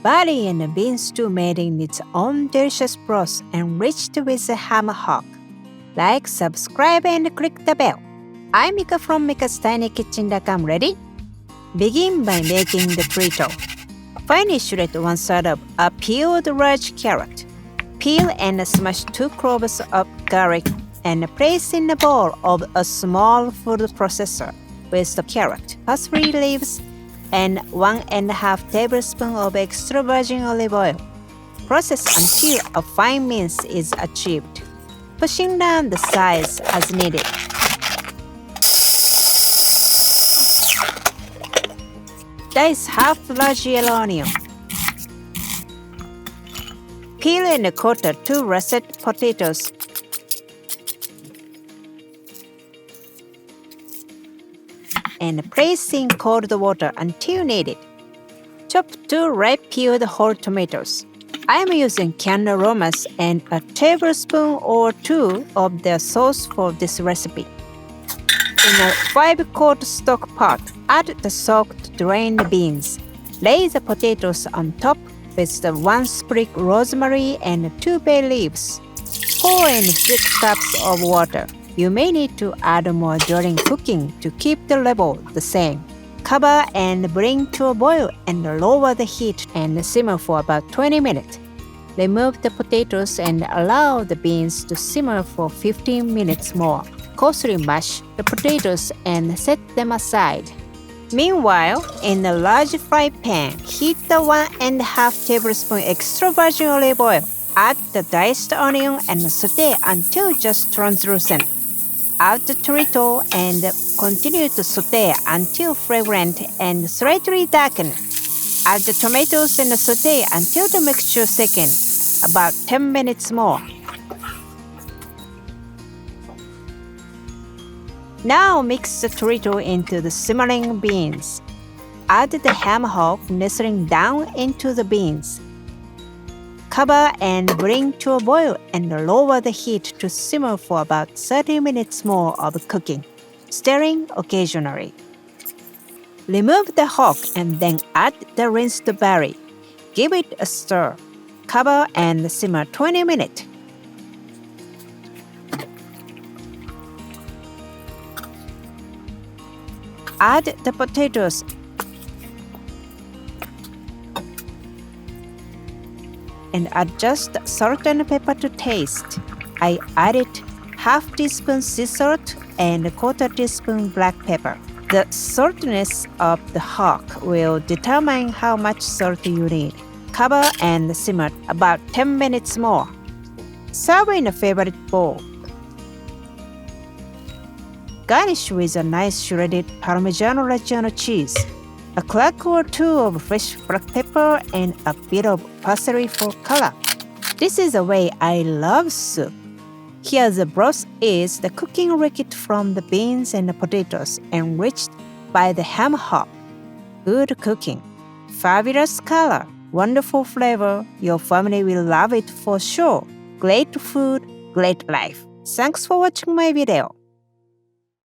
Barley and Bean Stew made in its own delicious broth enriched with ham hock. Like, subscribe, and click the bell. I'm Mika from Mika'sTinyKitchen.com. Ready? Begin by making the trito. Finely shred 1/3 of a peeled large carrot. Peel and smash 2 cloves of garlic and place in a bowl of a small food processor with the carrot, parsley leaves, and 1½ tablespoon of extra virgin olive oil. Process until a fine mince is achieved, pushing down the sides as needed. Dice half large yellow onion. Peel and quarter 2 russet potatoes. And place in cold water until needed. Chop 2 ripe peeled whole tomatoes. I am using canned aromas and a tablespoon or 2 of their sauce for this recipe. In a 5-quart stock pot, add the soaked drained beans. Lay the potatoes on top with the 1 sprig rosemary and 2 bay leaves. Pour in 6 cups of water. You may need to add more during cooking to keep the level the same. Cover and bring to a boil and lower the heat and simmer for about 20 minutes. Remove the potatoes and allow the beans to simmer for 15 minutes more. Coarsely mash the potatoes and set them aside. Meanwhile, in a large frying pan, heat the 1½ tablespoon extra virgin olive oil. Add the diced onion and saute until just translucent. Add the trito and continue to saute until fragrant and slightly darkened. Add the tomatoes and saute until the mixture thickens, about 10 minutes more. Now mix the trito into the simmering beans. Add the ham hock nestling down into the beans. Cover and bring to a boil and lower the heat to simmer for about 30 minutes more of cooking, stirring occasionally. Remove the hock and then add the rinsed barley. Give it a stir. Cover and simmer 20 minutes. Add the potatoes and adjust salt and pepper to taste. I added ½ teaspoon sea salt and ¼ teaspoon black pepper. The saltiness of the hock will determine how much salt you need. Cover and simmer about 10 minutes more. Serve in a favorite bowl. Garnish with a nice shredded Parmigiano Reggiano cheese, a crack or 2 of fresh black pepper, and a bit of parsley for color. This is the way I love soup. Here the broth is the cooking Reheat from the beans and the potatoes, enriched by the ham hock. Good cooking, fabulous color, wonderful flavor. Your family will love it for sure. Great food, great life. Thanks for watching my video.